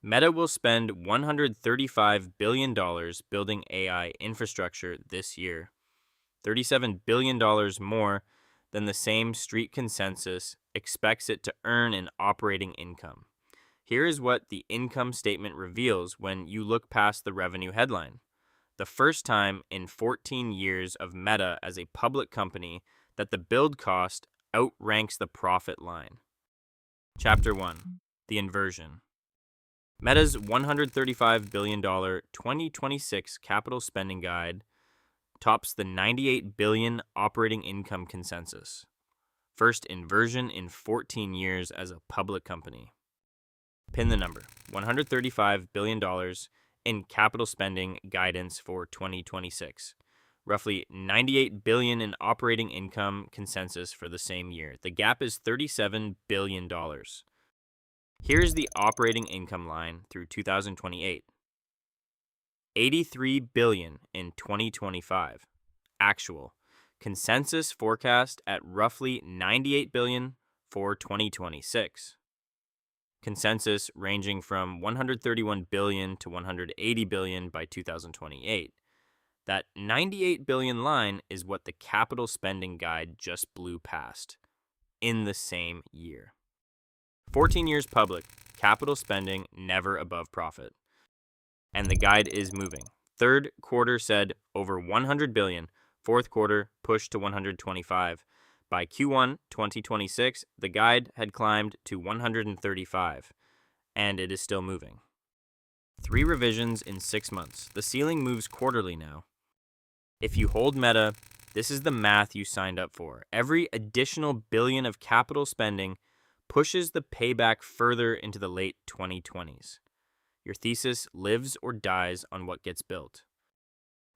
Meta will spend $135 billion building AI infrastructure this year, $37 billion more than the same street consensus expects it to earn in operating income. Here is what the income statement reveals when you look past the revenue headline. The first time in 14 years of Meta as a public company that the build cost outranks the profit line. Chapter 1. The Inversion. Meta's $135 billion 2026 capital spending guide tops the $98 billion operating income consensus. First inversion in 14 years as a public company. Pin the number, $135 billion in capital spending guidance for 2026. Roughly $98 billion in operating income consensus for the same year. The gap is $37 billion. Here's the operating income line through 2028. $83 billion in 2025. Actual. Consensus forecast at roughly $98 billion for 2026. Consensus ranging from $131 billion to $180 billion by 2028. That $98 billion line is what the capital spending guide just blew past in the same year. 14 years public, capital spending never above profit. And the guide is moving. Third quarter said over $100 billion, fourth quarter pushed to $125. By Q1 2026, the guide had climbed to $135, and it is still moving. 3 revisions in 6 months. The ceiling moves quarterly now. If you hold Meta, this is the math you signed up for. Every additional billion of capital spending pushes the payback further into the late 2020s. Your thesis lives or dies on what gets built.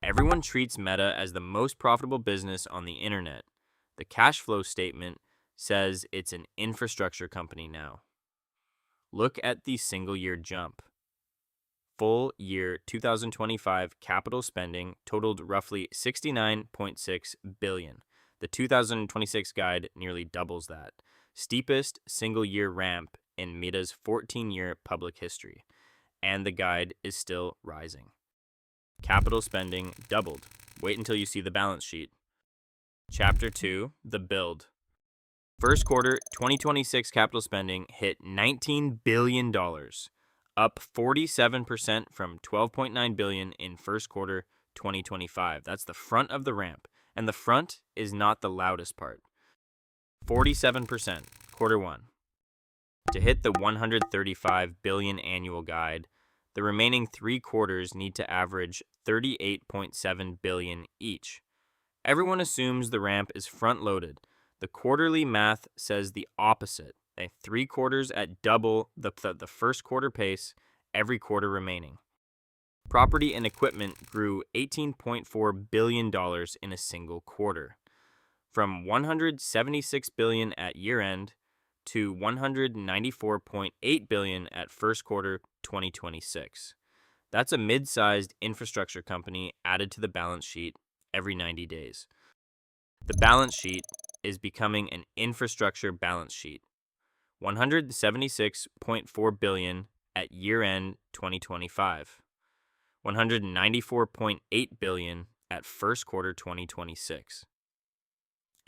Everyone treats Meta as the most profitable business on the internet. The cash flow statement says it's an infrastructure company now. Look at the single-year jump. Full year 2025 capital spending totaled roughly $69.6 billion. The 2026 guide nearly doubles that. Steepest single-year ramp in Meta's 14-year public history. And the guide is still rising. Capital spending doubled. Wait until you see the balance sheet. Chapter 2, The Build. First quarter 2026 capital spending hit $19 billion, up 47% from $12.9 billion in first quarter 2025. That's the front of the ramp, and the front is not the loudest part. 47%, quarter 1. To hit the $135 billion annual guide, the remaining 3 quarters need to average $38.7 billion each. Everyone assumes the ramp is front-loaded. The quarterly math says the opposite. 3 quarters at double the first quarter pace, every quarter remaining. Property and equipment grew $18.4 billion in a single quarter, from $176 billion at year-end to $194.8 billion at first quarter 2026. That's a mid-sized infrastructure company added to the balance sheet every 90 days. The balance sheet is becoming an infrastructure balance sheet. $176.4 billion at year-end 2025. $194.8 billion at first quarter 2026.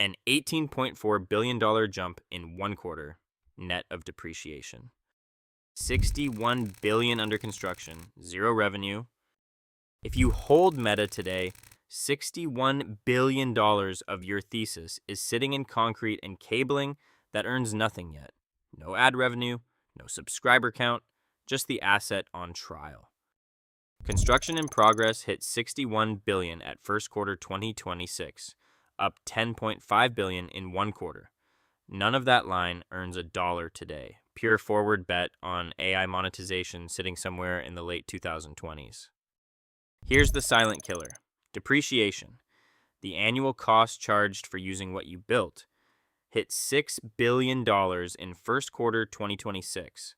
An $18.4 billion jump in 1 quarter, net of depreciation. $61 billion under construction, 0 revenue. If you hold Meta today, $61 billion of your thesis is sitting in concrete and cabling that earns nothing yet. No ad revenue, no subscriber count, just the asset on trial. Construction in progress hit $61 billion at first quarter 2026, up $10.5 billion in 1 quarter. None of that line earns $1 today. Pure forward bet on AI monetization sitting somewhere in the late 2020s. Here's the silent killer. Depreciation, the annual cost charged for using what you built, hit $6 billion in first quarter 2026,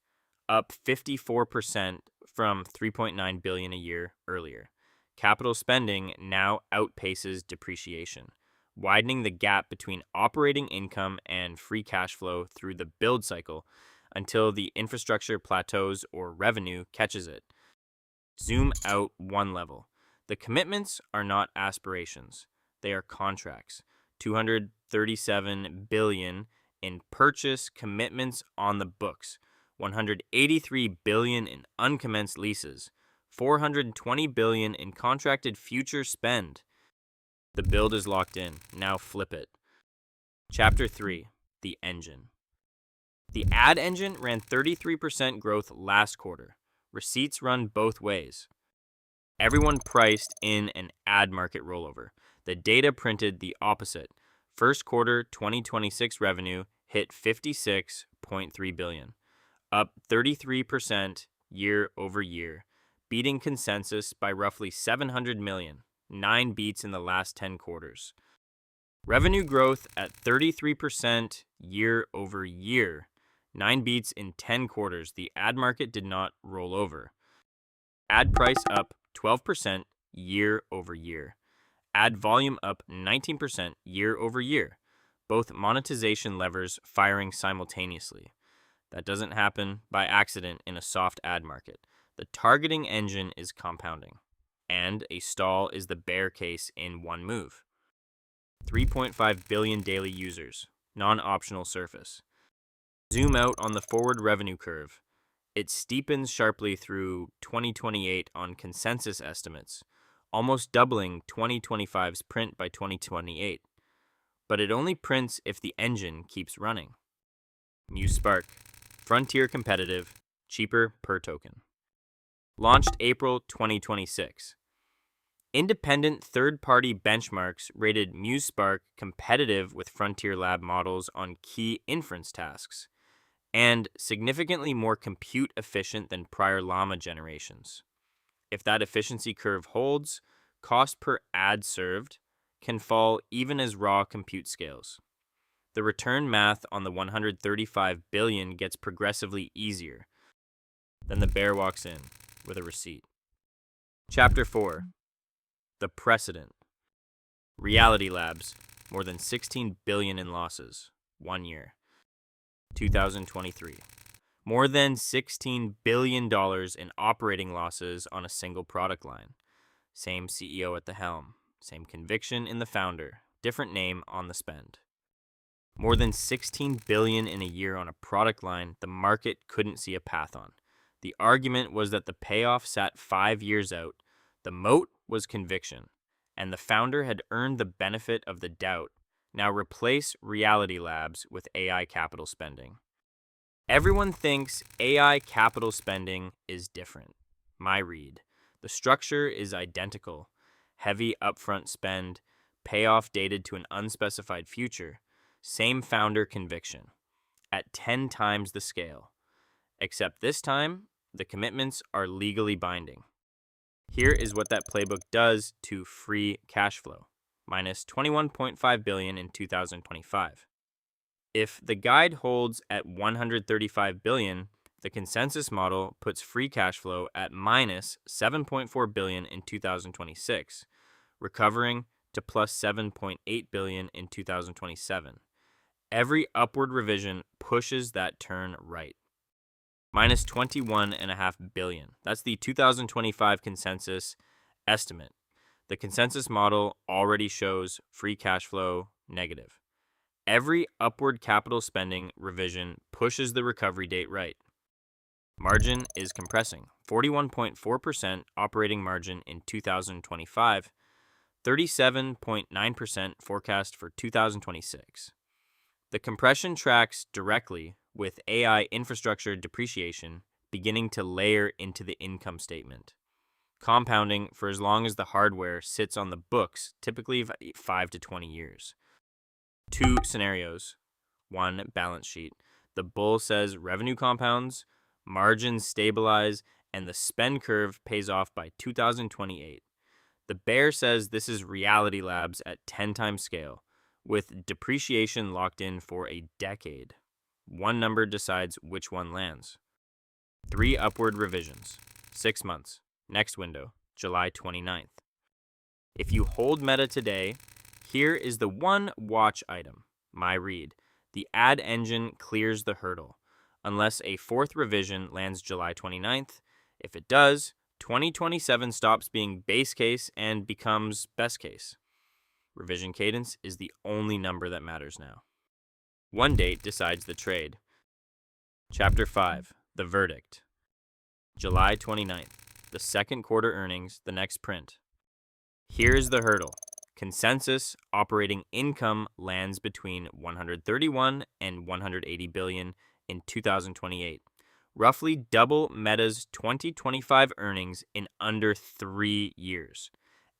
up 54% from $3.9 billion a year earlier. Capital spending now outpaces depreciation, widening the gap between operating income and free cash flow through the build cycle until the infrastructure plateaus or revenue catches it. Zoom out one level. The commitments are not aspirations. They are contracts. 237 billion in purchase commitments on the books, 183 billion in uncommenced leases, 420 billion in contracted future spend. The build is locked in. Now flip it. Chapter 3, the engine. The ad engine ran 33% growth last quarter. Receipts run both ways. Everyone priced in an ad market rollover. The data printed the opposite. First quarter 2026 revenue hit 56.3 billion, up 33% year over year, beating consensus by roughly 700 million, 9 beats in the last 10 quarters. Revenue growth at 33% year over year, 9 beats in 10 quarters. The ad market did not roll over. Ad price up 12% year over year. Ad volume up 19% year over year. Both monetization levers firing simultaneously. That doesn't happen by accident in a soft ad market. The targeting engine is compounding. And a stall is the bear case in one move. 3.5 billion daily users. Non-optional surface. Zoom out on the forward revenue curve. It steepens sharply through 2028 on consensus estimates, almost doubling 2025's print by 2028. But it only prints if the engine keeps running. Muse Spark. Frontier competitive, cheaper per token. Launched April 2026. Independent third-party benchmarks rated Muse Spark competitive with Frontier Lab models on key inference tasks, and significantly more compute efficient than prior Llama generations. If that efficiency curve holds, cost per ad served can fall even as raw compute scales. The return math on the 135 billion gets progressively easier. Then the bear walks in with a receipt. Chapter 4. The Precedent. Reality Labs, more than 16 billion in losses, 1 year. 2023. More than $16 billion in operating losses on a single product line. Same CEO at the helm, same conviction in the founder, different name on the spend. More than 16 billion in a year on a product line the market couldn't see a path on. The argument was that the payoff sat 5 years out. The moat was conviction, and the founder had earned the benefit of the doubt. Now replace Reality Labs with AI capital spending. Everyone thinks AI capital spending is different. My read. The structure is identical. Heavy upfront spend, payoff dated to an unspecified future, same founder conviction, at 10 times the scale. Except this time, the commitments are legally binding. Here is what that playbook does to free cash flow. Minus 21.5 billion in 2025. If the guide holds at 135 billion, the consensus model puts free cash flow at minus 7.4 billion in 2026, recovering to plus 7.8 billion in 2027. Every upward revision pushes that turn right. Minus 21.5 billion. That's the 2025 consensus estimate. The consensus model already shows free cash flow negative. Every upward capital spending revision pushes the recovery date right. Margin is compressing. 41.4% operating margin in 2025, 37.9% forecast for 2026. The compression tracks directly with AI infrastructure depreciation beginning to layer into the income statement. Compounding for as long as the hardware sits on the books, typically 5 to 20 years. 2 scenarios. 1, balance sheet. The bull says revenue compounds, margins stabilize, and the spend curve pays off by 2028. The bear says this is Reality Labs at 10 times scale, with depreciation locked in for a decade. One number decides which one lands. 3 upward revisions. 6 months. Next window, July 29th. If you hold Meta today, here is the one watch item. My read. The ad engine clears the hurdle. unless a fourth revision lands July 29th. If it does, 2027 stops being base case and becomes best case. Revision cadence is the only number that matters now. One date decides the trade. Chapter 5, The Verdict. July 29th, the second quarter earnings, the next print. Here's the hurdle. Consensus operating income lands between 131 and 180 billion in 2028, roughly double Meta's 2025 earnings in under 3 years.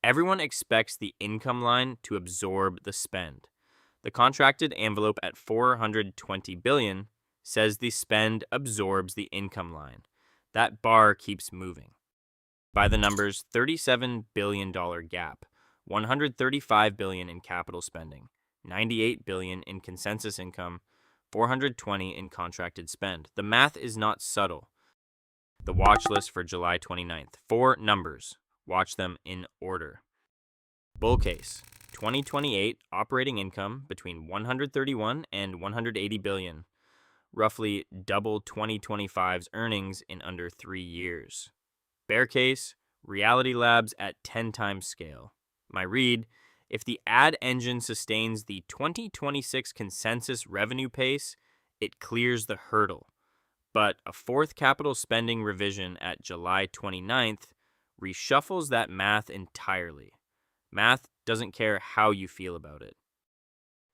Everyone expects the income line to absorb the spend. The contracted envelope at 420 billion says the spend absorbs the income line. That bar keeps moving. By the numbers, $37 billion gap, $135 billion in capital spending, $98 billion in consensus income, $420 in contracted spend. The math is not subtle. The watch list for July 29th. 4 numbers. Watch them in order. Bull case. 2028 operating income between 131 and 180 billion, roughly double 2025's earnings in under 3 years. Bear case, Reality Labs at 10 times scale. My read, if the ad engine sustains the 2026 consensus revenue pace, it clears the hurdle. But a fourth capital spending revision at July 29th reshuffles that math entirely. Math doesn't care how you feel about it.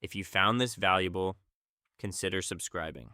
If you found this valuable, consider subscribing.